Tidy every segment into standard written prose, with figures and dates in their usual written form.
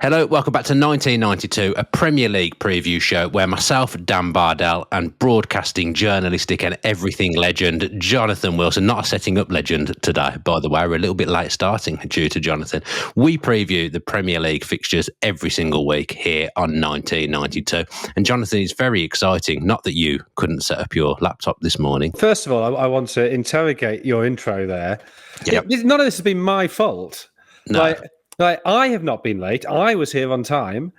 Hello, welcome back to 1992, a Premier League preview show where myself, Dan Bardell, and broadcasting, journalistic and everything legend, Jonathan Wilson, not a setting up legend today, by the way, we're a little bit late starting due to Jonathan. We preview the Premier League fixtures every single week here on 1992. And Jonathan, it's very exciting, not that you couldn't set up your laptop this morning. First of all, I want to interrogate your intro there. Yep. None of this has been my fault. No. Like I have not been late. I was here on time.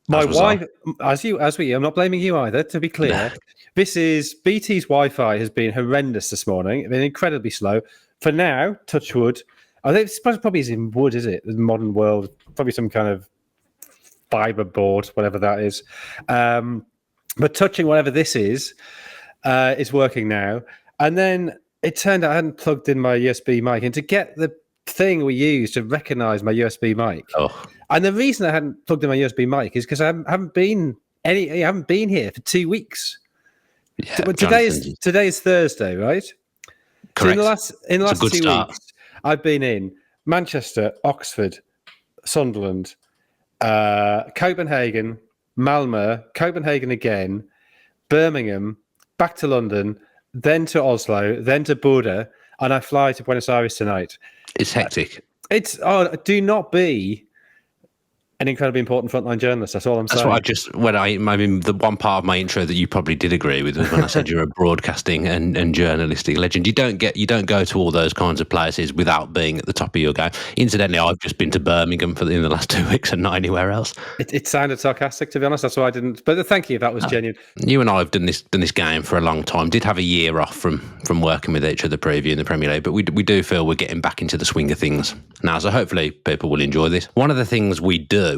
My wife, I'm not blaming you either, to be clear. No. This is BT's Wi-Fi has been horrendous this morning. It's been incredibly slow. For now, touch wood. I think it's probably is in wood, is it? The modern world, probably some kind of fiber board, whatever that is. But touching whatever this is working now. And then it turned out I hadn't plugged in my USB mic, and to get the thing we use to recognize my USB mic. Oh. And the reason I hadn't plugged in my USB mic is because I haven't been here for 2 weeks. Yeah, today is Thursday, right? Correct. So in the last 2 weeks, I've been in Manchester, Oxford, Sunderland, Copenhagen, Malmö, Copenhagen again, Birmingham, back to London, then to Oslo, then to Buda, and I fly to Buenos Aires tonight. It's hectic. Do not be an incredibly important frontline journalist. That's all I'm saying. That's what the one part of my intro that you probably did agree with was when I said you're a broadcasting and journalistic legend. You don't go to all those kinds of places without being at the top of your game. Incidentally, I've just been to Birmingham in the last 2 weeks and not anywhere else. It sounded sarcastic, to be honest. That's why I didn't. But thank you. That was genuine. You and I have done this game for a long time. Did have a year off from working with each other previewing the Premier League, but we do feel we're getting back into the swing of things now. So hopefully people will enjoy this. One of the things we do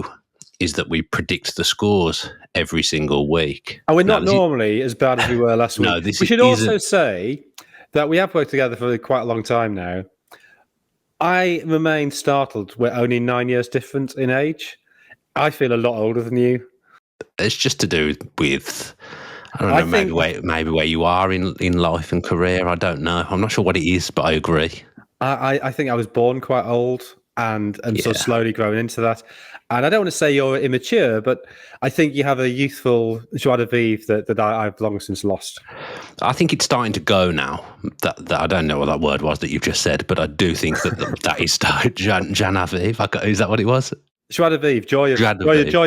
is that we predict the scores every single week. And we're not normally as bad as we were last week. We should also say that we have worked together for quite a long time now. I remain startled we're only 9 years different in age. I feel a lot older than you. It's just to do with, I don't know, maybe where you are in life and career. I don't know. I'm not sure what it is, but I agree. I think I was born quite old and sort of slowly growing into that. And I don't want to say you're immature, but I think you have a youthful joie de vivre that I've long since lost. I think it's starting to go now. That I don't know what that word was that you've just said, but I do think that is starting. Joie de vivre. Is that what it was? Joie de vivre, joy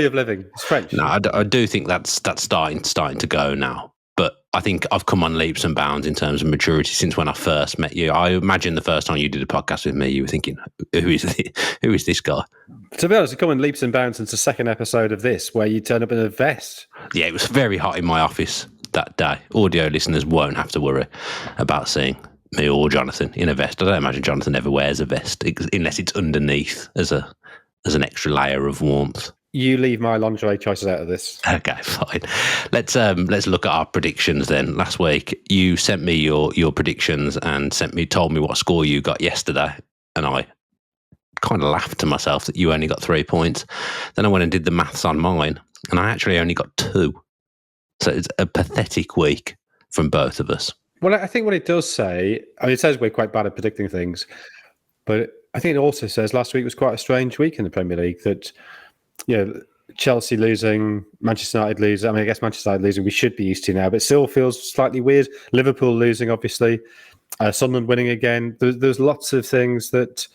of living. It's French. No, I do think that's starting to go now. But I think I've come on leaps and bounds in terms of maturity since when I first met you. I imagine the first time you did a podcast with me, you were thinking, who is this guy? To be honest, I've come on leaps and bounds since the second episode of this, where you turn up in a vest. Yeah, it was very hot in my office that day. Audio listeners won't have to worry about seeing me or Jonathan in a vest. I don't imagine Jonathan ever wears a vest unless it's underneath as an extra layer of warmth. You leave my lingerie choices out of this. Okay, fine. Let's look at our predictions then. Last week, you sent me your predictions and told me what score you got yesterday, and I kind of laughed to myself that you only got 3 points. Then I went and did the maths on mine, and I actually only got 2. So it's a pathetic week from both of us. Well, I think what it does say, it says we're quite bad at predicting things, but I think it also says last week was quite a strange week in the Premier League that. Chelsea losing, Manchester United losing. I guess Manchester United losing we should be used to now, but it still feels slightly weird. Liverpool losing, obviously. Sunderland winning again. There's lots of things that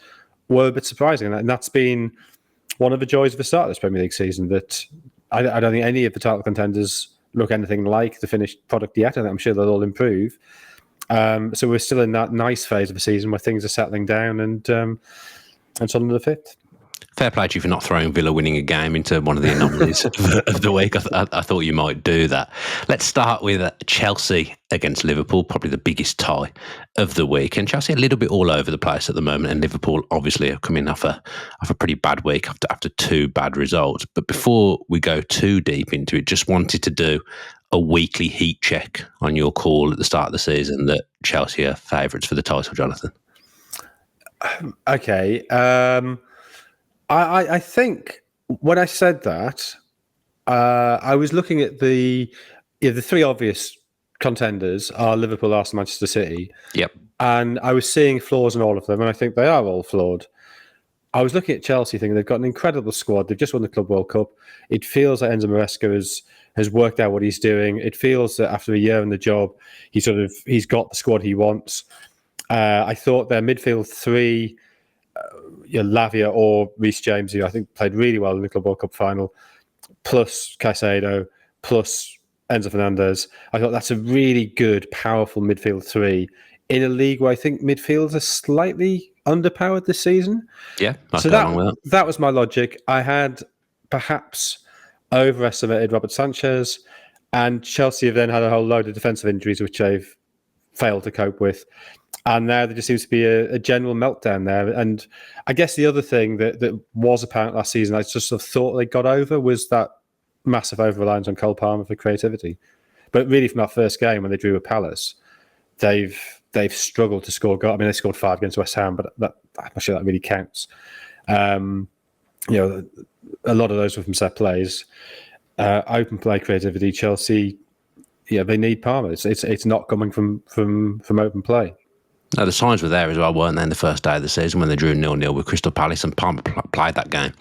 were a bit surprising, and that's been one of the joys of the start of this Premier League season, that I don't think any of the title contenders look anything like the finished product yet, and I'm sure they'll all improve. So we're still in that nice phase of the season where things are settling down, and Sunderland are fifth. Fair play to you for not throwing Villa winning a game into one of the anomalies of the week. I thought you might do that. Let's start with Chelsea against Liverpool, probably the biggest tie of the week. And Chelsea a little bit all over the place at the moment, and Liverpool obviously are coming off a pretty bad week after 2 bad results. But before we go too deep into it, just wanted to do a weekly heat check on your call at the start of the season that Chelsea are favourites for the title, Jonathan. Okay. I think when I said that, I was looking at the 3 obvious contenders are Liverpool, Arsenal, Manchester City. Yep. And I was seeing flaws in all of them, and I think they are all flawed. I was looking at Chelsea thinking they've got an incredible squad. They've just won the Club World Cup. It feels like Enzo Maresca has worked out what he's doing. It feels that after a year in the job, he's got the squad he wants. I thought their midfield three, Lavia or Reece James, who I think played really well in the Club World Cup final, plus Caicedo, plus Enzo Fernandez. I thought that's a really good, powerful midfield three in a league where I think midfields are slightly underpowered this season. Yeah, so that was my logic. I had perhaps overestimated Robert Sanchez, and Chelsea have then had a whole load of defensive injuries which they've failed to cope with. And now there just seems to be a general meltdown there. And I guess the other thing that was apparent last season, I just sort of thought they got over, was that massive over-reliance on Cole Palmer for creativity. But really, from that first game when they drew with Palace, they've struggled to score goals. I mean, they scored 5 against West Ham, but I'm not sure that really counts. A lot of those were from set plays. Open play creativity, Chelsea, they need Palmer. It's not coming from open play. No, the signs were there as well, weren't they, in the first day of the season when they drew 0-0 with Crystal Palace, and Palmer played that game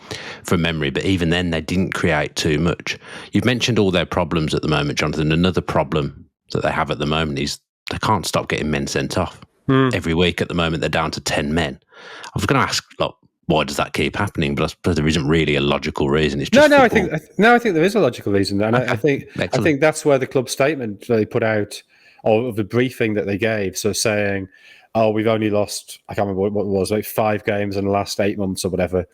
from memory. But even then, they didn't create too much. You've mentioned all their problems at the moment, Jonathan. Another problem that they have at the moment is they can't stop getting men sent off. Every week at the moment, they're down to 10 men. I was going to ask, why does that keep happening? But I suppose there isn't really a logical reason. It's just I think there is a logical reason, and okay. I think that's where the club statement they put out, or the briefing that they gave, so saying, "Oh, we've only lost, I can't remember what it was, like 5 games in the last 8 months or whatever,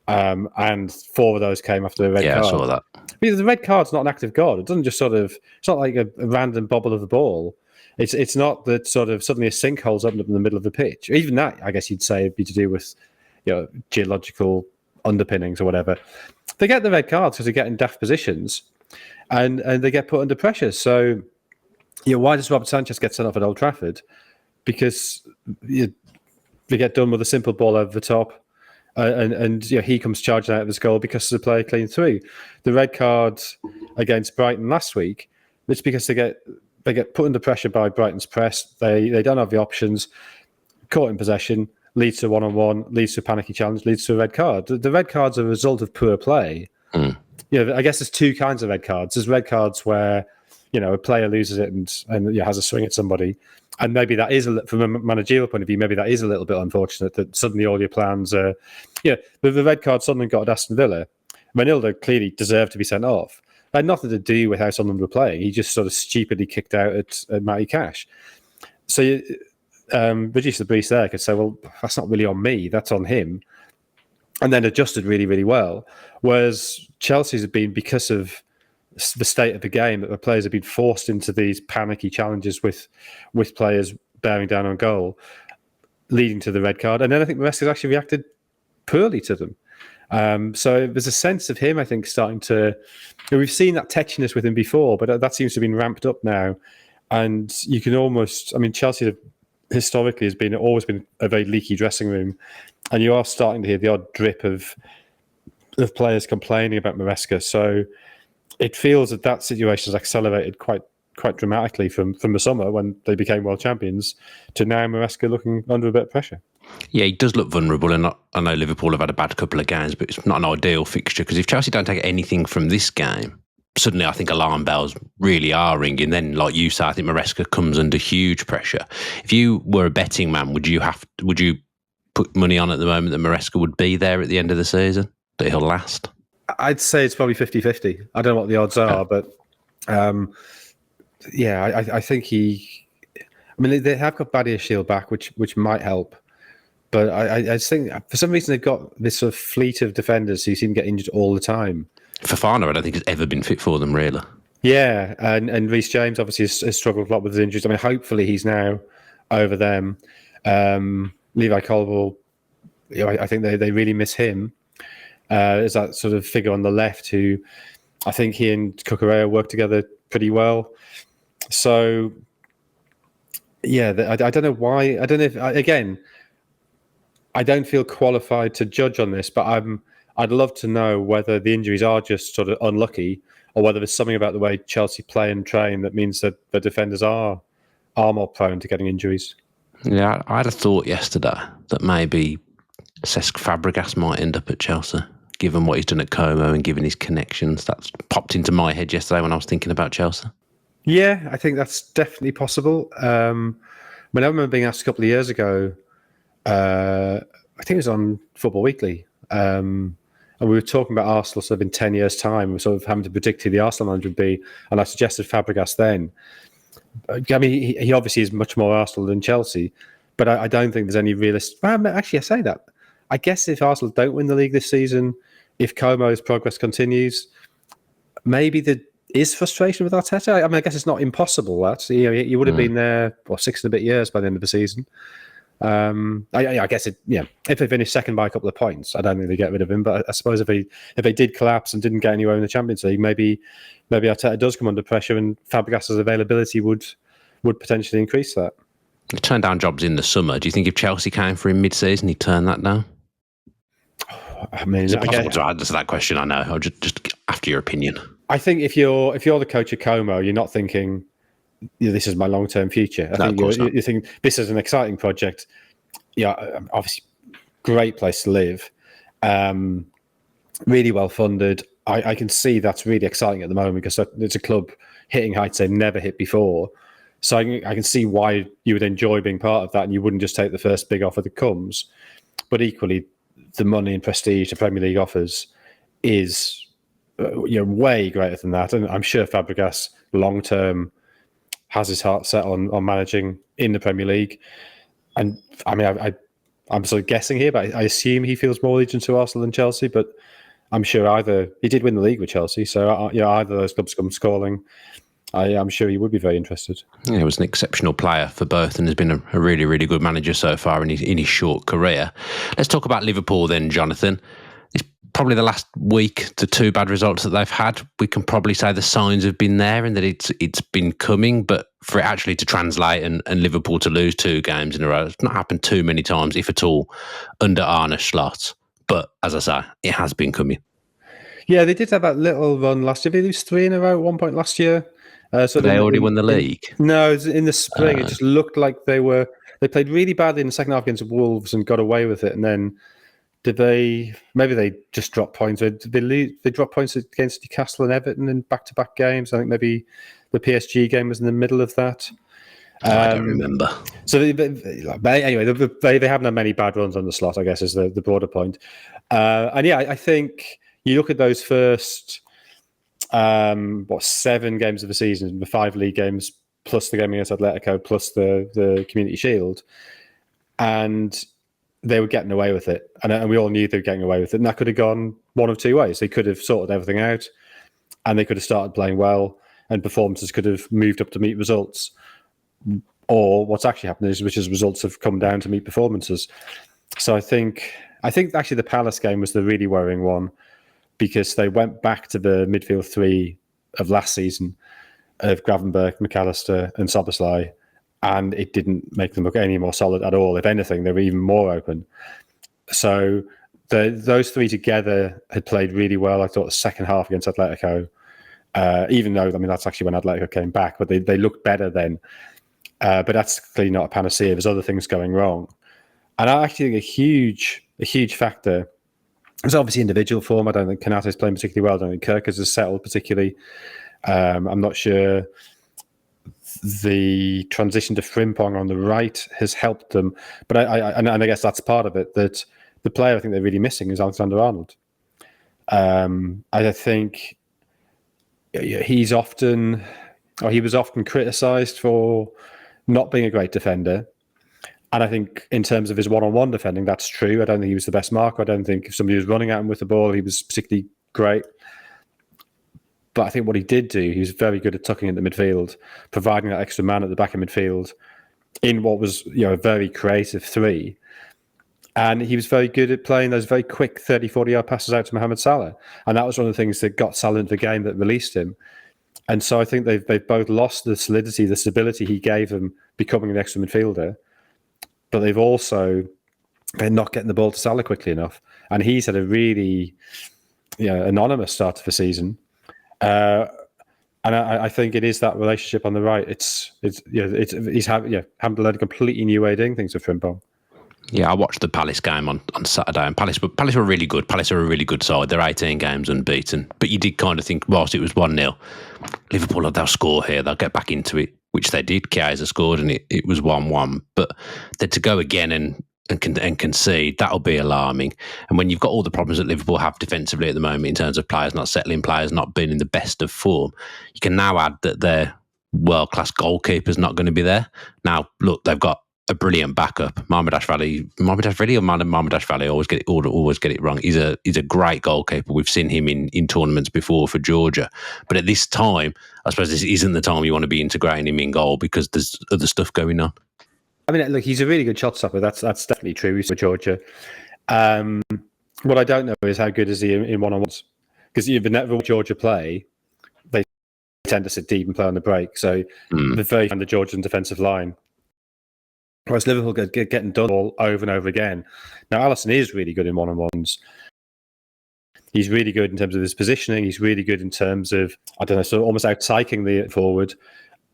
and 4 of those came after the red card." Yeah, I saw that. Because the red card's not an act of God. It doesn't just it's not like a random bobble of the ball. It's not that sort of suddenly a sinkhole's opened up in the middle of the pitch. Even that, I guess you'd say, would be to do with geological underpinnings or whatever. They get the red cards because they get in daft positions, and they get put under pressure. So, why does Robert Sanchez get sent off at Old Trafford? Because they get done with a simple ball over the top, and he comes charging out of his goal because the player clean through. The red card against Brighton last week, it's because they get put under pressure by Brighton's press. They don't have the options. Caught in possession, leads to a one-on-one, leads to a panicky challenge, leads to a red card. The red card's a result of poor play. I guess there's 2 kinds of red cards. There's red cards where a player loses it and has a swing at somebody. And maybe that is, from a managerial point of view, maybe that is a little bit unfortunate that suddenly all your plans are... the red card Sunderland got at Aston Villa. Manildo clearly deserved to be sent off. It had nothing to do with how Sunderland were playing. He just sort of stupidly kicked out at Matty Cash. So Regis Lebris there could say, well, that's not really on me, that's on him. And then adjusted really, really well. Whereas Chelsea's have been, because of the state of the game, that the players have been forced into these panicky challenges with players bearing down on goal, leading to the red card. And then I think Maresca's actually reacted poorly to them. So there's a sense of him, I think, starting to... we've seen that tetchiness with him before, but that seems to have been ramped up now. And you can almost... I mean, Chelsea historically has always been a very leaky dressing room. And you are starting to hear the odd drip of players complaining about Maresca. So it feels that situation has accelerated quite dramatically from the summer when they became world champions to now Maresca looking under a bit of pressure. Yeah, he does look vulnerable, and I know Liverpool have had a bad couple of games, but it's not an ideal fixture, because if Chelsea don't take anything from this game, suddenly I think alarm bells really are ringing. Then, like you say, I think Maresca comes under huge pressure. If you were a betting man, would you put money on at the moment that Maresca would be there at the end of the season, that he'll last? I'd say it's probably 50-50. I don't know what the odds are, but I think he... I mean, they have got Bardell back, which might help. But I just think, for some reason, they've got this sort of fleet of defenders who seem to get injured all the time. Fofana, I don't think, has ever been fit for them, really. Yeah, and Reece James obviously has struggled a lot with his injuries. I mean, hopefully he's now over them. Levi Colwill, I think they really miss him. Is that sort of figure on the left who I think he and Cucurella work together pretty well. So, yeah, I don't know why. I don't know if, again, I don't feel qualified to judge on this, but I'd love to know whether the injuries are just sort of unlucky or whether there's something about the way Chelsea play and train that means that the defenders are more prone to getting injuries. Yeah, I had a thought yesterday that maybe Cesc Fabregas might end up at Chelsea, given what he's done at Como and given his connections. That's popped into my head yesterday when I was thinking about Chelsea. Yeah, I think that's definitely possible. I remember being asked a couple of years ago, I think it was on Football Weekly, and we were talking about Arsenal sort of in 10 years' time. We were sort of having to predict who the Arsenal manager would be, and I suggested Fabregas then. I mean, he obviously is much more Arsenal than Chelsea, but I don't think there's any realistic... Well, actually, I say that. I guess if Arsenal don't win the league this season, if Como's progress continues, maybe there is frustration with Arteta. I mean, I guess it's not impossible. That he would have been there for 6 and a bit years by the end of the season. I guess if they finish second by a couple of points, I don't think they get rid of him. But I suppose if they did collapse and didn't get anywhere in the Champions League, maybe Arteta does come under pressure, and Fabregas' availability would potentially increase that. He turned down jobs in the summer. Do you think if Chelsea came for him mid-season, he'd turn that down? I mean, it's impossible to answer that question. I know. I'll just after your opinion. I think if you're the coach of Como, you're not thinking, this is my long-term future. I think you think this is an exciting project. Yeah, obviously, great place to live. Really well funded. I can see that's really exciting at the moment because it's a club hitting heights they've never hit before. So I can see why you would enjoy being part of that, and you wouldn't just take the first big offer that comes. But equally, the money and prestige the Premier League offers is way greater than that. And I'm sure Fabregas long term has his heart set on managing in the Premier League. And I mean, I'm sort of guessing here, but I assume he feels more allegiance to Arsenal than Chelsea. But I'm sure either he did win the league with Chelsea, so either of those clubs come calling. I'm sure he would be very interested. Yeah, he was an exceptional player for both and has been a really, really good manager so far in his short career. Let's talk about Liverpool then, Jonathan. It's probably the last week to 2 bad results that they've had. We can probably say the signs have been there and that it's been coming, but for it actually to translate and Liverpool to lose 2 games in a row, it's not happened too many times, if at all, under Arne Slot. But as I say, it has been coming. Yeah, they did have that little run last year. They lose 3 in a row at one point last year. So they already won the league? No, in the spring. It just looked like they played really badly in the second half against Wolves and got away with it. And then maybe they just dropped points. They dropped points against Newcastle and Everton in back-to-back games. I think maybe the PSG game was in the middle of that. I don't remember. So anyway, they haven't had many bad runs on the Slot, I guess, is the broader point. And yeah, I think you look at those first 7 games of the season, the 5 league games plus the game against Atletico plus the Community Shield, and they were getting away with it, and we all knew they were getting away with it, and that could have gone one of 2 ways. They could have sorted everything out, and they could have started playing well, and performances could have moved up to meet results, or what's actually happened is results have come down to meet performances. So I think actually the Palace game was the really worrying one, because they went back to the midfield 3 of last season of Gravenberch, McAllister and Szoboszlai, and it didn't make them look any more solid at all. If anything, they were even more open. So those 3 together had played really well. I thought the second half against Atletico, even though, I mean, that's actually when Atletico came back, but they looked better then. But that's clearly not a panacea. There's other things going wrong. And I actually think a huge factor, it's obviously individual form. I don't think Kanate is playing particularly well. I don't think Kirkus has settled particularly. I'm not sure the transition to Frimpong on the right has helped them. But I guess that's part of it, that the player I think they're really missing is Alexander-Arnold. I think he was often criticised for not being a great defender. And I think in terms of his one-on-one defending, that's true. I don't think he was the best marker. I don't think if somebody was running at him with the ball, he was particularly great. But I think what he did do, he was very good at tucking into midfield, providing that extra man at the back of midfield in what was a very creative 3. And he was very good at playing those very quick 30, 40-yard passes out to Mohamed Salah. And that was one of the things that got Salah into the game that released him. And so I think they've both lost the solidity, the stability he gave them becoming an extra midfielder. But they're not getting the ball to Salah quickly enough. And he's had a really anonymous start to the season. And I think it is that relationship on the right. He's having to learn a completely new way of doing things with Frimpong. Yeah, I watched the Palace game on Saturday, and Palace were really good. Palace are a really good side. They're 18 games unbeaten. But you did kind of think, whilst it was 1-0, Liverpool, they'll score here, they'll get back into it, which they did. Chiesa scored, and it was 1-1. But then to go again and concede, that'll be alarming. And when you've got all the problems that Liverpool have defensively at the moment in terms of players not settling, players not being in the best of form, you can now add that their world-class goalkeeper's not going to be there. Now, look, they've got a brilliant backup. Mohamed Ashvali, I always get it wrong. He's a great goalkeeper. We've seen him in tournaments before for Georgia. But at this time, I suppose this isn't the time you want to be integrating him in goal because there's other stuff going on. I mean, look, he's a really good shot stopper. That's definitely true for Georgia. What I don't know is how good is he in one-on-ones, because you've never watched Georgia play. They tend to sit deep and play on the break, so they're very on the Georgian defensive line. Whereas Liverpool getting done all over and over again. Now, Alisson is really good in one-on-ones. He's really good in terms of his positioning. He's really good in terms of, I don't know, sort of almost out-psyching the forward,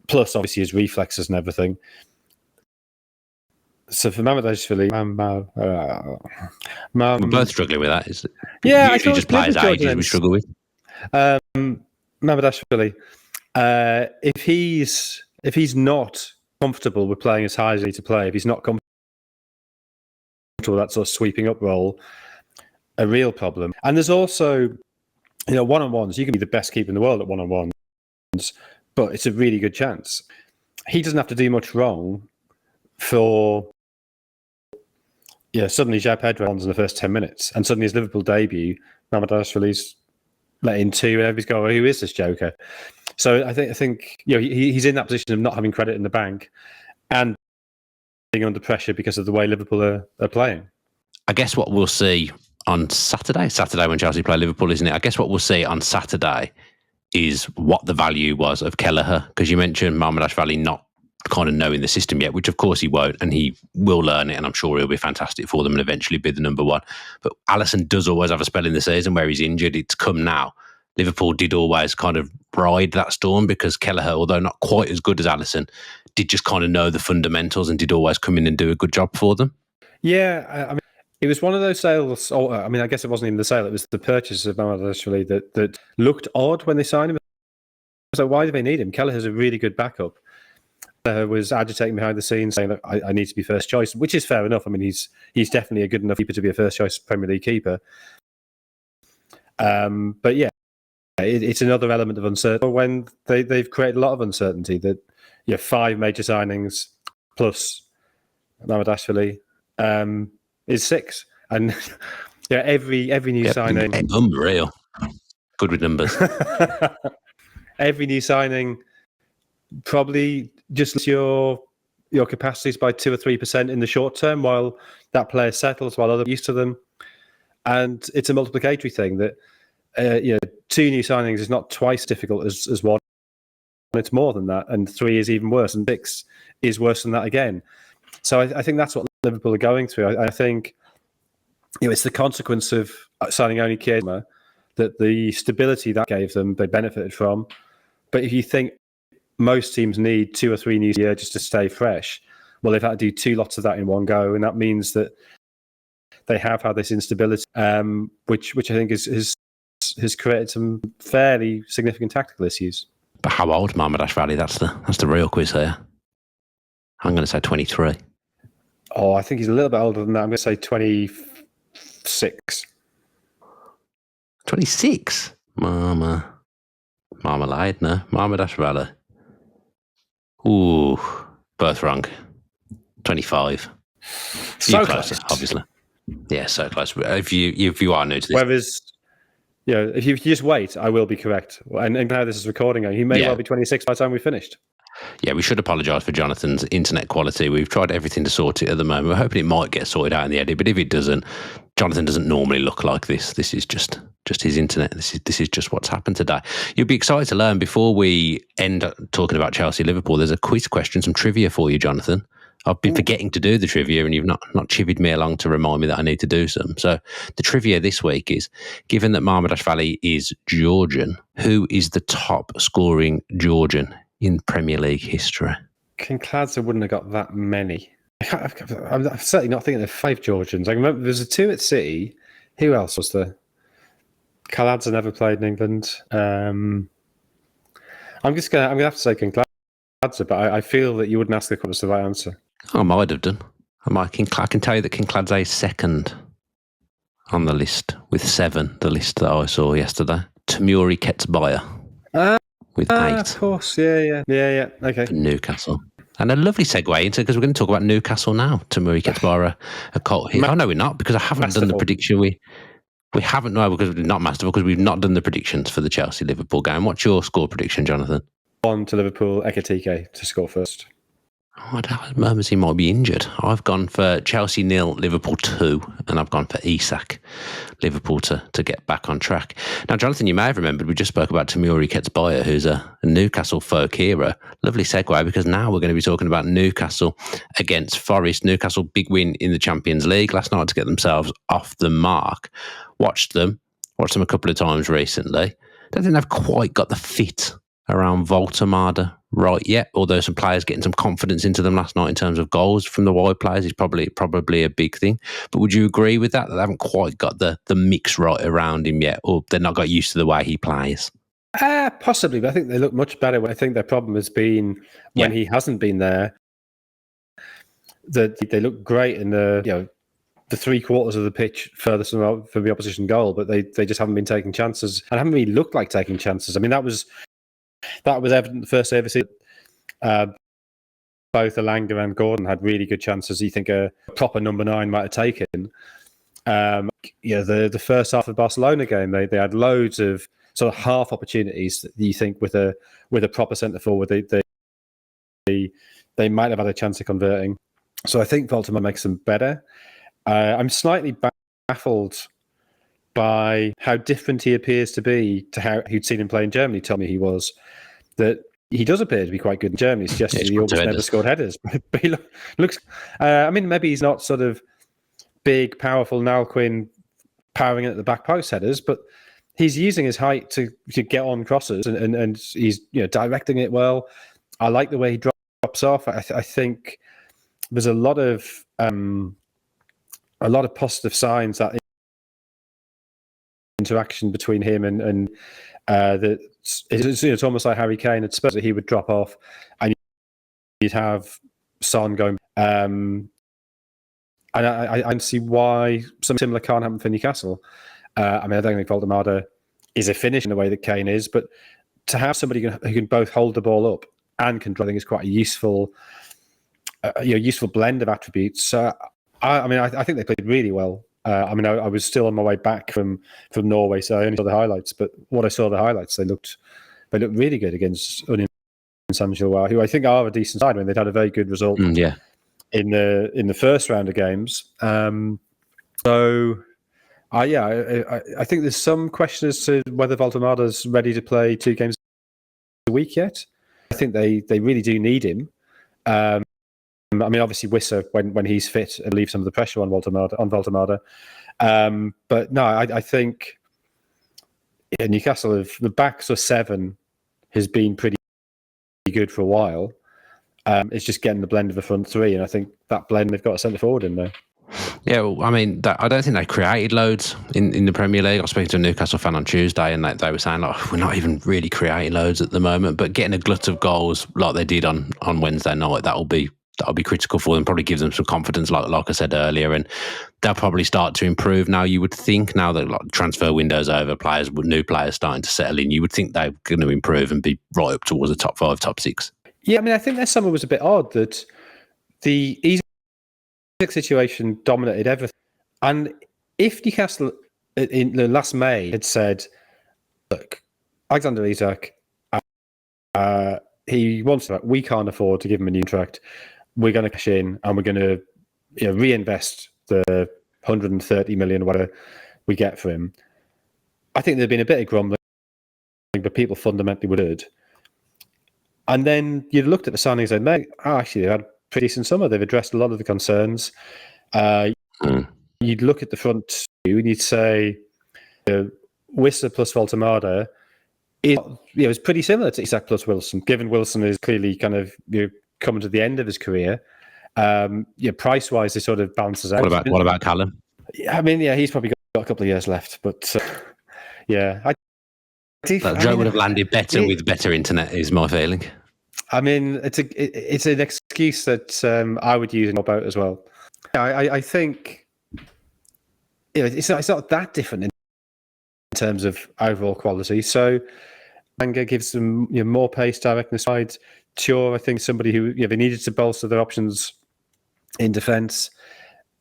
plus obviously his reflexes and everything. So for Mamardashvili, we're both struggling with that. Is it? Yeah, usually just players' ages we struggle with. Mamardashvili, if he's not comfortable with playing as high as he needs to play, if he's not comfortable with that sort of sweeping up role, a real problem. And there's also, one-on-ones. You can be the best keeper in the world at one-on-ones, but it's a really good chance. He doesn't have to do much wrong for, suddenly João Pedro runs in the first 10 minutes, and suddenly his Liverpool debut, Mamardashvili's let in 2, and everybody's going, who is this joker? So I think he's in that position of not having credit in the bank and being under pressure because of the way Liverpool are playing. I guess what we'll see on Saturday when Chelsea play Liverpool, isn't it? I guess what we'll see on Saturday is what the value was of Kelleher, because you mentioned Mamardashvili not kind of knowing the system yet, which of course he won't, and he will learn it, and I'm sure he'll be fantastic for them and eventually be the number one. But Alisson does always have a spell in the season where he's injured. It's come now. Liverpool did always kind of ride that storm because Kelleher, although not quite as good as Alisson, did just kind of know the fundamentals and did always come in and do a good job for them. Yeah, I mean, it was one of those sales. I guess it wasn't even the sale; it was the purchase of Mamardashvili that looked odd when they signed him. So why do they need him? Kelleher's a really good backup. Was agitating behind the scenes, saying that I need to be first choice, which is fair enough. I mean, he's definitely a good enough keeper to be a first choice Premier League keeper. But yeah, it's another element of uncertainty when they've created a lot of uncertainty. That 5 major signings plus Mamardashvili is 6, and every new signing, unreal, good with numbers. Every new signing probably just your capacities by 2 or 3% in the short term, while that player settles, while others are used to them, and it's a multiplicatory thing that 2 new signings is not twice difficult as 1. It's more than that, and 3 is even worse, and 6 is worse than that again. So I think that's what Liverpool are going through. I think it's the consequence of signing only Chiesa, that the stability that gave them, they benefited from. But if you think most teams need 2 or 3 new a year just to stay fresh, well, they've had to do 2 lots of that in one go, and that means that they have had this instability, which I think has created some fairly significant tactical issues. But how old Mamardashvili? That's the real quiz here. I'm going to say 23. Oh, I think he's a little bit older than that. I'm going to say 26. 26? Marmalade, no? Mamardashvili. Ooh, both wrong. 25. So close, obviously. Yeah, so close. If you are new to this, whereas, if you just wait, I will be correct. And now this is recording, he may well be 26 by the time we finished. Yeah, we should apologise for Jonathan's internet quality. We've tried everything to sort it at the moment. We're hoping it might get sorted out in the edit, but if it doesn't, Jonathan doesn't normally look like this. This is just his internet. This is just what's happened today. You'll be excited to learn, before we end up talking about Chelsea Liverpool, there's a quiz question, some trivia for you, Jonathan. I've been forgetting to do the trivia, and you've not chivied me along to remind me that I need to do some. So the trivia this week is, given that Mamardashvili is Georgian, who is the top scoring Georgian in Premier League history? Kinkladze wouldn't have got that many. I'm certainly not thinking of 5 Georgians. I remember there's a 2 at City. Who else was there? Kaladza never played in England. I'm gonna have to say Kinkladze, but I feel that you wouldn't ask what was the right answer. I might have done. I can tell you that Kinkladze is second on the list with 7. The list that I saw yesterday. Tamuri Ketsbaya with 8. Of course, yeah. Okay. For Newcastle. And a lovely segue into, because we're going to talk about Newcastle now. Tamuri Ketsbaya, a cult here. Oh no, we're not, because I haven't done the prediction. We haven't, no, because we're not masterful, because we've not done the predictions for the Chelsea-Liverpool game. What's your score prediction, Jonathan? 1 to Liverpool, Ekitike to score first. Oh, murmurs he might be injured. I've gone for Chelsea 0, Liverpool 2, and I've gone for Isak, Liverpool to get back on track. Now, Jonathan, you may have remembered we just spoke about Tamuri Ketsbaya, who's a Newcastle folk hero. Lovely segue, because now we're going to be talking about Newcastle against Forest. Newcastle, big win in the Champions League last night to get themselves off the mark. Watched them a couple of times recently. Don't think they've quite got the fit around Voltemada right yet, although some players getting some confidence into them last night in terms of goals from the wide players is probably a big thing. But would you agree with that they haven't quite got the mix right around him yet, or they're not got used to the way he plays? Possibly, but I think they look much better. I think their problem has been when he hasn't been there, that they look great in the 3 quarters of the pitch furthest from the opposition goal, but they just haven't been taking chances and haven't really looked like taking chances. I mean, that was evident the first service. Both Elanga and Gordon had really good chances. You think a proper number 9 might have taken. The first half of the Barcelona game, they had loads of sort of half opportunities that you think with a proper centre forward they might have had a chance of converting. So I think Voltemada makes them better. I'm slightly baffled by how different he appears to be to how you'd seen him play in Germany. Told me he was. That he does appear to be quite good in Germany. It's just he almost never scored headers. But he looks. I mean, maybe he's not sort of big, powerful Niall Quinn powering at the back post headers, but he's using his height to get on crosses and he's directing it well. I like the way he drops off. I think there's a lot of positive signs that interaction between him and it's almost like Harry Kane at Spurs, that he would drop off and you'd have Son going. And I see why something similar can't happen for Newcastle. I mean, I don't think Voltemada is a finisher in the way that Kane is, but to have somebody who can both hold the ball up and can drive, I think is quite a useful blend of attributes. So, I think they played really well. I was still on my way back from Norway, so I only saw the highlights. But what I saw the highlights, they looked really good against Union Saint-Gilloise, who I think are a decent side. I mean, they'd had a very good result in the first round of games. I think there's some question as to whether Voltemada's ready to play 2 games a week yet. I think they really do need him. I mean, obviously, Wissa, when he's fit, and leave some of the pressure on Voltemada. But no, I think Newcastle, the back sort of 7 has been pretty good for a while. It's just getting the blend of the front 3, and I think that blend, they've got a centre forward in there. Yeah, well, I mean, I don't think they created loads in the Premier League. I was speaking to a Newcastle fan on Tuesday, and they were saying, like, we're not even really creating loads at the moment, but getting a glut of goals like they did on Wednesday night, that'll be critical for them, probably give them some confidence, like I said earlier, and they'll probably start to improve now. You would think, now that transfer windows over, new players starting to settle in, you would think they're going to improve and be right up towards the top 5, top 6. Yeah, I mean, I think their summer was a bit odd, that the Isak situation dominated everything. And if Newcastle in the last May had said, look, Alexander Isak, he wants that, we can't afford to give him a new contract. We're going to cash in and we're going to reinvest the 130 million or whatever we get for him. I think there'd been a bit of grumbling, but people fundamentally would have. And then you looked at the signings and said, actually, they've had a pretty decent summer. They've addressed a lot of the concerns. You'd look at the front two and you'd say, Wissa plus Voltemada is pretty similar to Isak plus Wilson, given Wilson is clearly kind of coming to the end of his career. Price wise, it sort of balances out. What about Callum? I mean, he's probably got a couple of years left, but I do. That Joe would have landed better with better internet, is my feeling. I mean, it's an excuse that I would use in my boat as well. I think it's not that different in terms of overall quality. So Manga gives them more pace, directness, side. Sure, I think somebody who they needed to bolster their options in defence.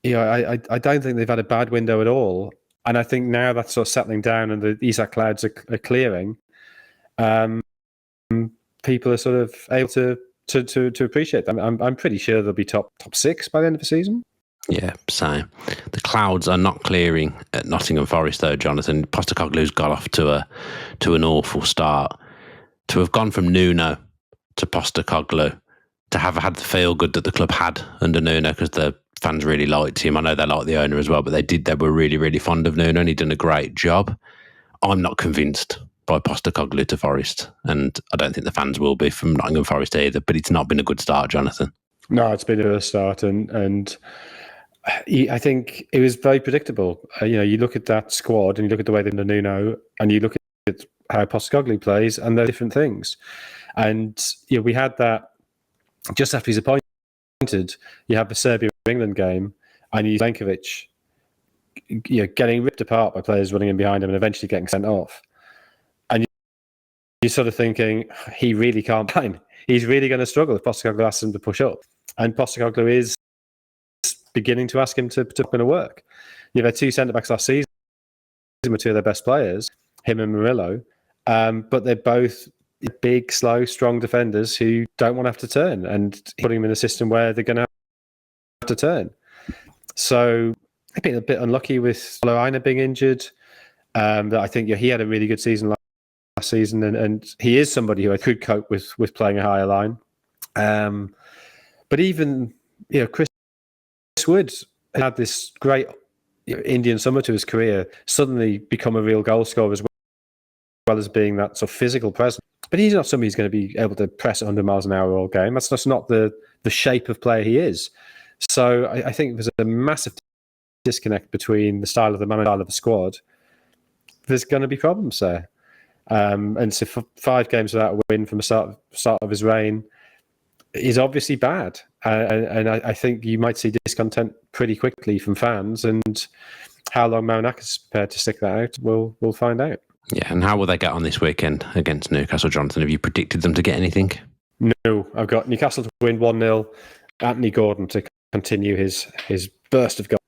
I don't think they've had a bad window at all, and I think now that's sort of settling down and the Isak clouds are clearing. People are sort of able to appreciate them. I'm pretty sure they'll be top 6 by the end of the season. Yeah, same. The clouds are not clearing at Nottingham Forest, though, Jonathan. Postecoglou's got off to an awful start. To have gone from Nuno to Postecoglou, to have had the feel good that the club had under Nuno, because the fans really liked him. I know they like the owner as well, but they were really, really fond of Nuno, and he'd done a great job. I'm not convinced by Postecoglou to Forest, and I don't think the fans will be from Nottingham Forest either, but it's not been a good start, Jonathan. No, it's been a start, and I think it was very predictable. You look at that squad and you look at the way they're under Nuno, and you look at how Postecoglou plays, and they're different things. And we had that just after he's appointed. You have the Serbia-England game, and you Lenkovic, getting ripped apart by players running in behind him and eventually getting sent off. And you're sort of thinking, he really can't play. He's really going to struggle if Postecoglou asks him to push up. And Postecoglou is beginning to ask him to put in a work. You've had 2 centre-backs last season with 2 of their best players, him and Murillo, but they're both big, slow, strong defenders who don't want to have to turn, and putting them in a system where they're going to have to turn. So I've been a bit unlucky with Loaina being injured. I think he had a really good season last season, and he is somebody who I could cope with playing a higher line. But even Chris Wood had this great Indian summer to his career, suddenly become a real goal scorer as well as being that sort of physical presence. But he's not somebody who's going to be able to press 100 miles an hour all game. That's just not the shape of player he is. So I think there's a massive disconnect between the style of the man and the style of the squad. There's going to be problems there. And so for 5 games without a win from the start of his reign is obviously bad. And I think you might see discontent pretty quickly from fans. And how long Marinakis is prepared to stick that out, we'll find out. Yeah, and how will they get on this weekend against Newcastle, Jonathan? Have you predicted them to get anything? No, I've got Newcastle to win 1-0. Anthony Gordon to continue his burst of goals.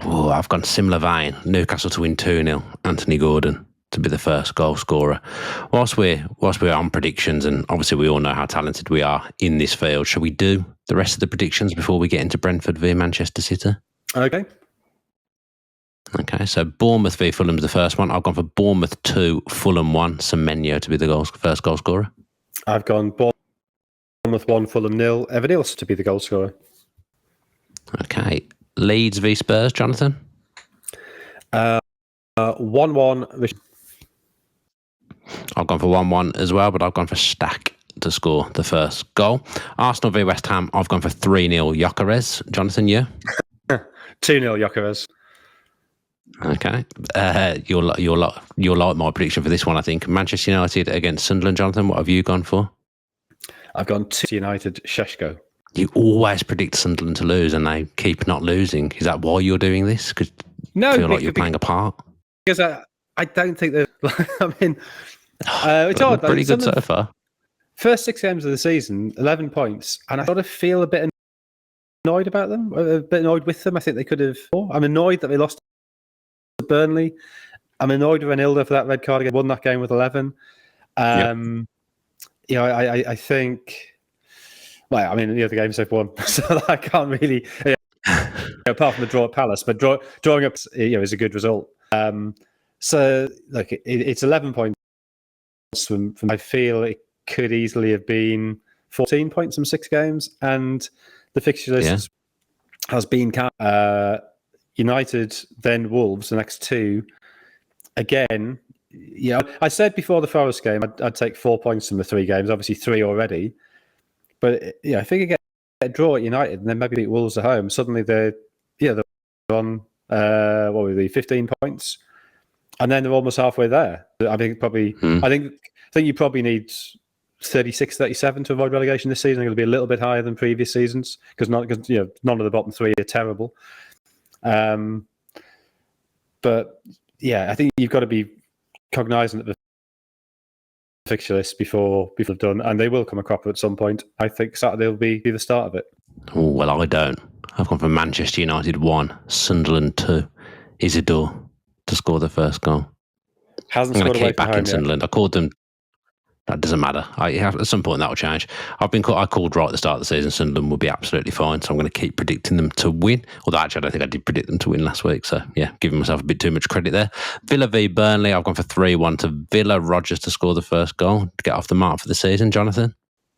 Oh, I've gone similar vein. Newcastle to win 2-0. Anthony Gordon to be the first goal scorer. Whilst we're on predictions, and obviously we all know how talented we are in this field, shall we do the rest of the predictions before we get into Brentford v Manchester City? Okay, so Bournemouth v Fulham's the first one. I've gone for Bournemouth 2, Fulham 1. Semenyo to be the first goal scorer. I've gone Bournemouth 1, Fulham 0. Evan Nielsen to be the goal scorer. Okay, Leeds v Spurs, Jonathan? 1-1. I've gone for 1-1 as well, but I've gone for Stack to score the first goal. Arsenal v West Ham, I've gone for 3-0 Gyökeres. Jonathan, you? 2-0 Gyökeres. Okay. You'll like my prediction for this one, I think. Manchester United against Sunderland, Jonathan. What have you gone for? I've gone 2 United, Šeško. You always predict Sunderland to lose, and they keep not losing. Is that why you're doing this? Because I feel like you're playing a part. Because I don't think that. I mean, it's odd. Pretty good so far. First 6 games of the season, 11 points, and I sort of feel a bit annoyed about them, a bit annoyed with them. I think they could have. I'm annoyed that they lost to Burnley. I'm annoyed with Renilde for that red card again. Won that game with 11. I think. Well, I mean, the other games they've won, so I can't really. Apart from the draw at Palace, but drawing up, is a good result. So, look, it's 11 points from. I feel it could easily have been 14 points from 6 games, and the fixture list has been United, then Wolves, the next 2. Again, I said before the Forest game, I'd take 4 points from the 3 games. Obviously, 3 already. But I think a draw at United and then maybe beat Wolves at home, suddenly they're on 15 points, and then they're almost halfway there. I think I think you probably need 36, 37 to avoid relegation this season. It'll be a little bit higher than previous seasons because none of the bottom three are terrible. But yeah, I think you've got to be cognizant of the fixture list before they've done, and they will come a cropper at some point. I think Saturday will be the start of it. Oh, well, I don't. I've gone for Manchester United 1, Sunderland 2. Isidore to score the first goal. I'm going to keep back in Sunderland. I called them. That doesn't matter. At some point that will change. I called right at the start of the season Sunderland would be absolutely fine, so I'm going to keep predicting them to win. Although actually I don't think I did predict them to win last week, so yeah, giving myself a bit too much credit there. Villa v Burnley, I've gone for 3-1 to Villa. Rodgers to score the first goal to get off the mark for the season. Jonathan?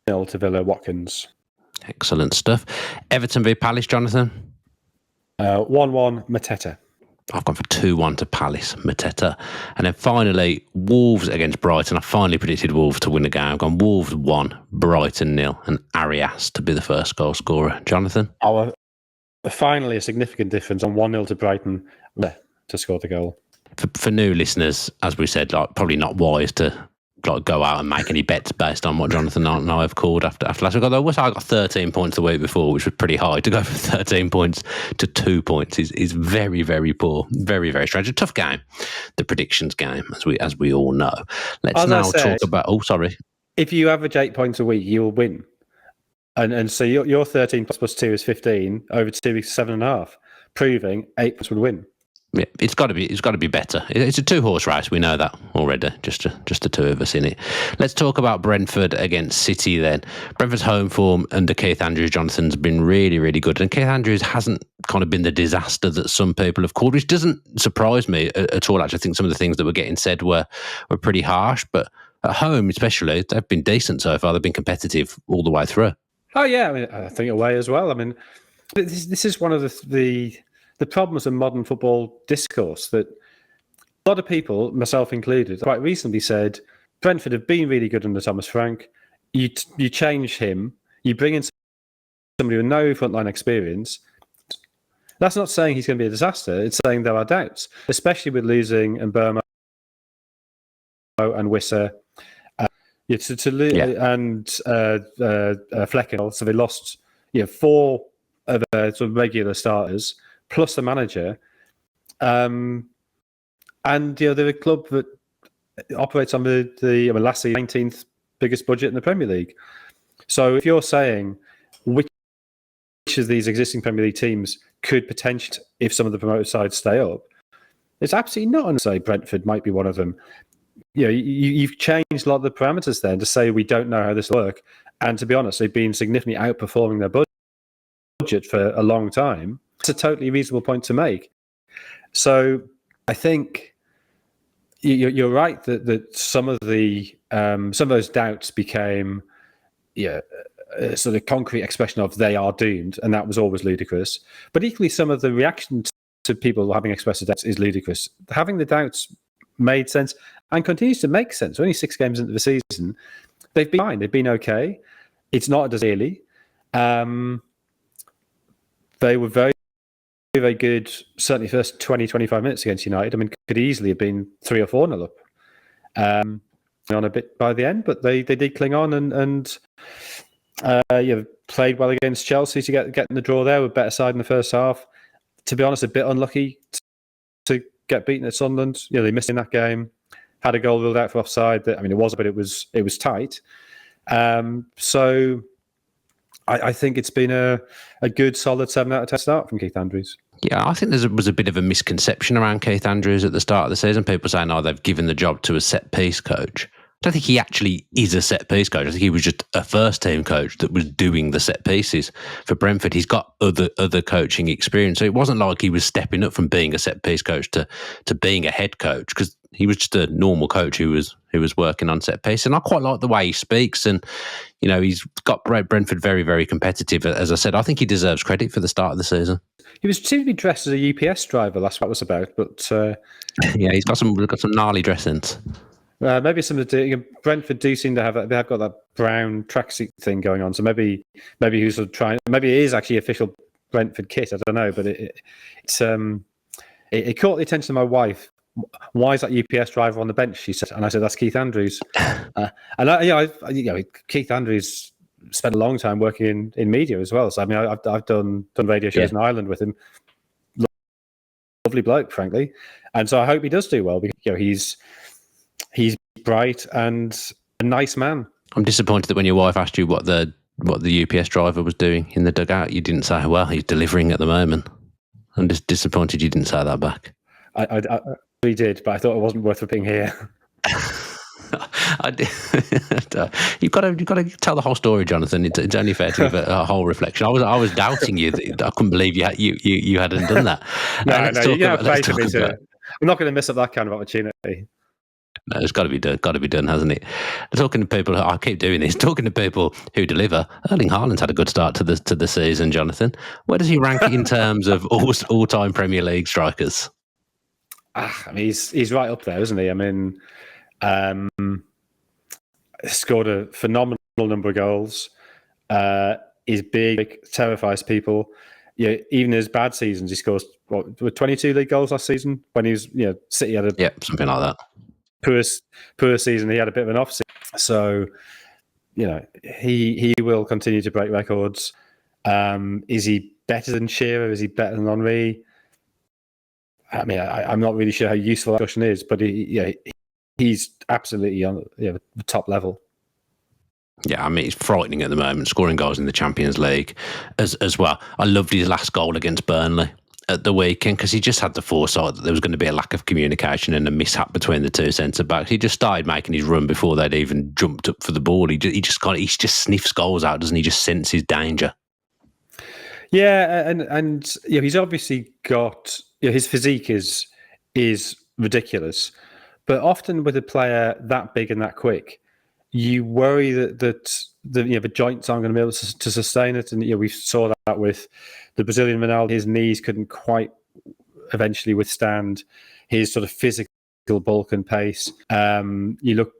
0 to Villa, Watkins. Excellent stuff. Everton v Palace, Jonathan? 1-1, Mateta. I've gone for 2-1 to Palace, Mateta. And then finally, Wolves against Brighton. I finally predicted Wolves to win the game. I've gone Wolves 1, Brighton 0, and Arias to be the first goal scorer. Jonathan? Finally, a significant difference on 1-0 to Brighton to score the goal. For new listeners, as we said, probably not wise to go out and make any bets based on what Jonathan and I have called after last week. Although I got 13 points the week before, which was pretty high. To go from 13 points to 2 points is very, very poor. Very, very strange. A tough game, the predictions game, as we all know. Let's talk about... Oh, sorry. If you average 8 points a week, you'll win. And so your 13 plus 2 is 15, over 2 weeks, 7.5, proving 8 points would win. Yeah, it's got to be better. It's a 2-horse race. We know that already. Just the two of us in it. Let's talk about Brentford against City then. Brentford's home form under Keith Andrews, Jonathan's been really, really good, and Keith Andrews hasn't kind of been the disaster that some people have called, which doesn't surprise me at all. Actually, I think some of the things that were getting said were pretty harsh, but at home especially, they've been decent so far. They've been competitive all the way through. Oh yeah, I think away as well. I mean, this is one of the problems of modern football discourse, that a lot of people, myself included, quite recently said Brentford have been really good under Thomas Frank. You change him, you bring in somebody with no frontline experience. That's not saying he's going to be a disaster. It's saying there are doubts, especially with losing Mbeumo and Wissa and Flecken. So they lost 4 of their sort of regular starters, plus the manager, and they're a club that operates on the last year's 19th biggest budget in the Premier League. So if you're saying which of these existing Premier League teams could potentially, if some of the promoted sides stay up, it's absolutely not to say Brentford might be one of them. You've changed a lot of the parameters there to say we don't know how this will work. And to be honest, they've been significantly outperforming their budget for a long time. It's a totally reasonable point to make. So I think you're right that some of those doubts became a sort of concrete expression of they are doomed, and that was always ludicrous. But equally, some of the reaction to people having expressed doubts is ludicrous. Having the doubts made sense and continues to make sense. Only 6 games into the season, they've been fine. They've been okay. It's not as early. They were very, very good, certainly first 20, 25 minutes against United. I mean, could easily have been 3 or 4-0 up on a bit by the end, but they did cling on and played well against Chelsea to get in the draw there with better side in the first half. To be honest, a bit unlucky to get beaten at Sunderland. They missed in that game, had a goal ruled out for offside. It was tight. So I think it's been a good, solid 7 out of 10 start from Keith Andrews. Yeah, I think there was a bit of a misconception around Keith Andrews at the start of the season. People saying, they've given the job to a set-piece coach. I don't think he actually is a set-piece coach. I think he was just a first-team coach that was doing the set-pieces for Brentford. He's got other coaching experience. So it wasn't like he was stepping up from being a set-piece coach to being a head coach, because he was just a normal coach who was working on set-piece. And I quite like the way he speaks. And, he's got Brentford very, very competitive. As I said, I think he deserves credit for the start of the season. He was seemed to be dressed as a UPS driver. That's what it was about. But yeah, he's got some gnarly dressings. Maybe some of the Brentford do seem to have that. They have got that brown tracksuit thing going on. So maybe who's sort of trying. Maybe it is actually official Brentford kit. I don't know, but it caught the attention of my wife. Why is that UPS driver on the bench? She said, and I said that's Keith Andrews. Keith Andrews spent a long time working in media as well. So I mean, I've done radio shows in Ireland with him. Lovely bloke, frankly, and so I hope he does do well because he's bright and a nice man. I'm disappointed that when your wife asked you what the UPS driver was doing in the dugout, you didn't say, well, he's delivering at the moment. I'm just disappointed you didn't say that back. I really did, but I thought it wasn't worth repeating here. You've got to tell the whole story, Jonathan. It's only fair to give a whole reflection. I was doubting you. I couldn't believe you hadn't done that. I'm not going to miss up that kind of opportunity. No, it's got to be done, hasn't it? Talking to people, I keep doing this. Talking to people who deliver. Erling Haaland's had a good start to the season. Jonathan, where does he rank in terms of all-time Premier League strikers? I mean, he's right up there, isn't he? I mean, scored a phenomenal number of goals. He's big, terrifies people. Yeah, even his bad seasons, he scores 22 league goals last season when he was, City had something like that. Poor season. He had a bit of an off season, so he will continue to break records. Is he better than Shearer? Is he better than Henry? I mean, I'm not really sure how useful that discussion is, but he's absolutely on the top level. Yeah, I mean, it's frightening at the moment, scoring goals in the Champions League as well. I loved his last goal against Burnley at the weekend because he just had the foresight that there was going to be a lack of communication and a mishap between the two centre-backs. He just started making his run before they'd even jumped up for the ball. He just sniffs goals out, doesn't he? Just senses danger. Yeah, and he's obviously got his physique is ridiculous, but often with a player that big and that quick, you worry that the joints aren't going to be able to sustain it. And we saw that with the Brazilian Ronaldo. His knees couldn't quite eventually withstand his sort of physical bulk and pace. You look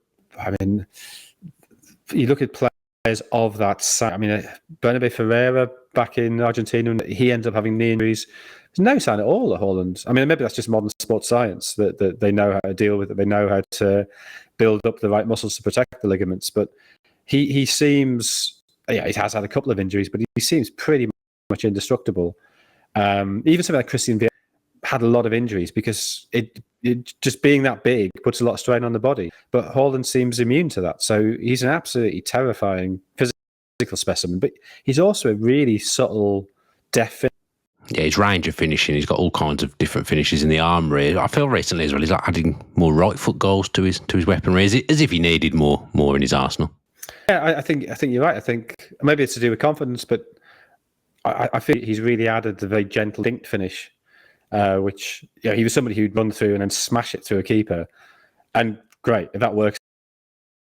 at players of that size. I mean, Bernabé Ferreira back in Argentina, he ended up having knee injuries. There's no sign at all of Haaland. I mean, maybe that's just modern sports science that they know how to deal with it. They know how to build up the right muscles to protect the ligaments. But he seems, he has had a couple of injuries, but he seems pretty much indestructible. Even something like Christian Viera had a lot of injuries because it just being that big puts a lot of strain on the body. But Haaland seems immune to that. So he's an absolutely terrifying physical specimen. But he's also a really subtle, deft. Yeah, his range of finishing, he's got all kinds of different finishes in the armoury. I feel recently as well, he's like adding more right foot goals to his weaponry, as if he needed more in his arsenal. Yeah, I think you're right. I think maybe it's to do with confidence, but I feel he's really added the very gentle, distinct finish, which he was somebody who'd run through and then smash it through a keeper. And great, if that works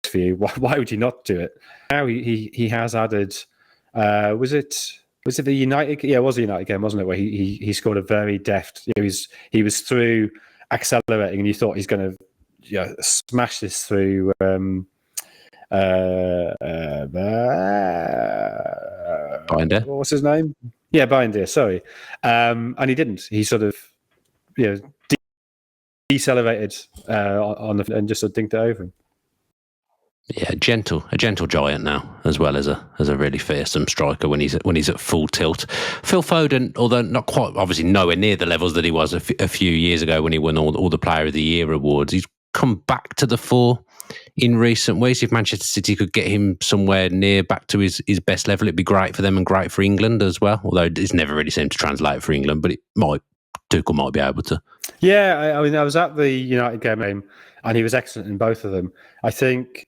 for you, why would you not do it? Now he has added, was it the United? Yeah, it was a United game, wasn't it? Where he scored a very deft. He was through accelerating, and you thought he's going to smash this through. Binder. What was his name? Yeah, Binder. Sorry, and he didn't. He sort of decelerated on the and just sort of dinked it over him. Yeah, a gentle giant now, as well as a really fearsome striker when he's at full tilt. Phil Foden, although not quite, obviously nowhere near the levels that he was a few years ago when he won all the Player of the Year awards, he's come back to the fore in recent weeks. If Manchester City could get him somewhere near back to his best level, it'd be great for them and great for England as well. Although it's never really seemed to translate for England, but Tuchel might be able to. Yeah, I mean, I was at the United game and he was excellent in both of them. I think.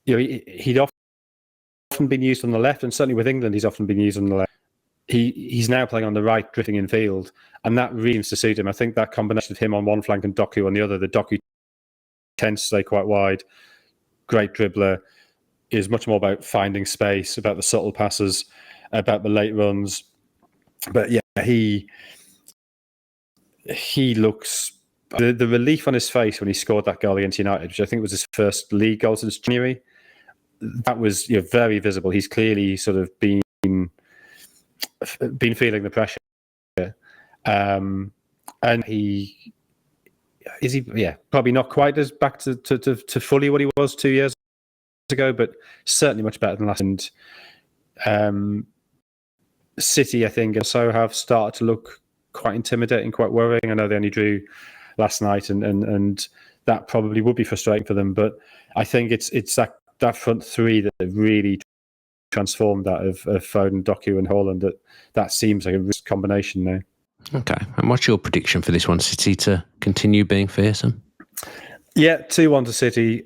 He'd often been used on the left, and certainly with England, he's often been used on the left. He's now playing on the right, drifting in field, and that really seems to suit him. I think that combination of him on one flank and Doku on the other, the Doku tends to stay quite wide, great dribbler, is much more about finding space, about the subtle passes, about the late runs. But yeah, he looks the relief on his face when he scored that goal against United, which I think was his first league goal since January, that was very visible. He's clearly sort of been feeling the pressure, and probably not quite as back to fully what he was 2 years ago, but certainly much better than last. And City, I think, also have started to look quite intimidating, quite worrying. I know they only drew last night, and that probably would be frustrating for them. But I think it's that front three that really transformed that of Foden, Doku, and Haaland. That seems like a risk combination now. Okay, and what's your prediction for this one? City to continue being fearsome? Yeah, 2-1 to City.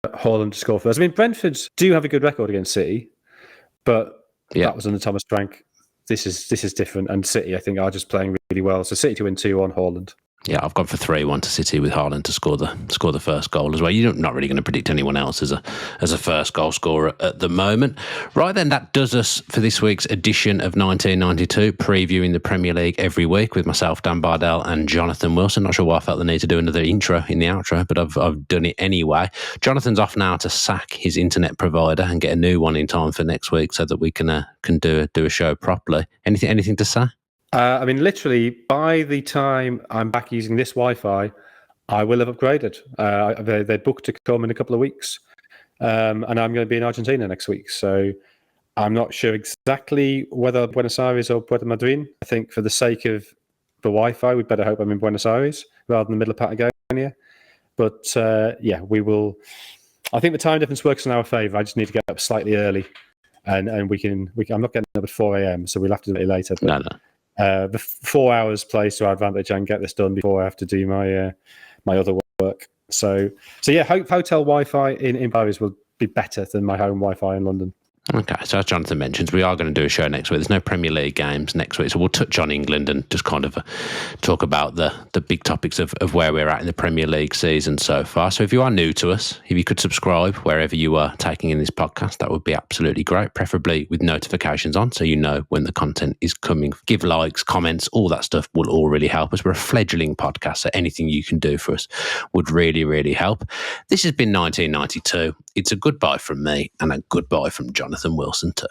Haaland to score first. I mean, Brentford do have a good record against City, but that was under Thomas Frank. This is different, and City, I think, are just playing really well. So City to win 2-1, Haaland. Yeah, I've gone for 3-1 to City with Haaland to score the first goal as well. You're not really going to predict anyone else as a first goal scorer at the moment. Right then, that does us for this week's edition of 1992, previewing the Premier League every week with myself, Dan Bardell, and Jonathan Wilson. Not sure why I felt the need to do another intro in the outro, but I've done it anyway. Jonathan's off now to sack his internet provider and get a new one in time for next week so that we can do a show properly. Anything to say? I mean, literally, by the time I'm back using this Wi-Fi, I will have upgraded. They booked to come in a couple of weeks, and I'm going to be in Argentina next week. So I'm not sure exactly whether Buenos Aires or Puerto Madryn. I think for the sake of the Wi-Fi, we better hope I'm in Buenos Aires rather than the middle of Patagonia. But we will. I think the time difference works in our favour. I just need to get up slightly early, and we can. I'm not getting up at 4 a.m, so we'll have to do it later. But, No. The 4 hours plays to our advantage and get this done before I have to do my other work. So yeah, hotel Wi-Fi in Paris will be better than my home Wi-Fi in London. Okay, so as Jonathan mentions, we are going to do a show next week. There's no Premier League games next week, so we'll touch on England and just kind of talk about the big topics of where we're at in the Premier League season so far. So if you are new to us, if you could subscribe wherever you are taking in this podcast, that would be absolutely great, preferably with notifications on so you know when the content is coming. Give likes, comments, all that stuff will all really help us. We're a fledgling podcast, so anything you can do for us would really, really help. This has been 1992. It's a goodbye from me and a goodbye from Jonathan Wilson too.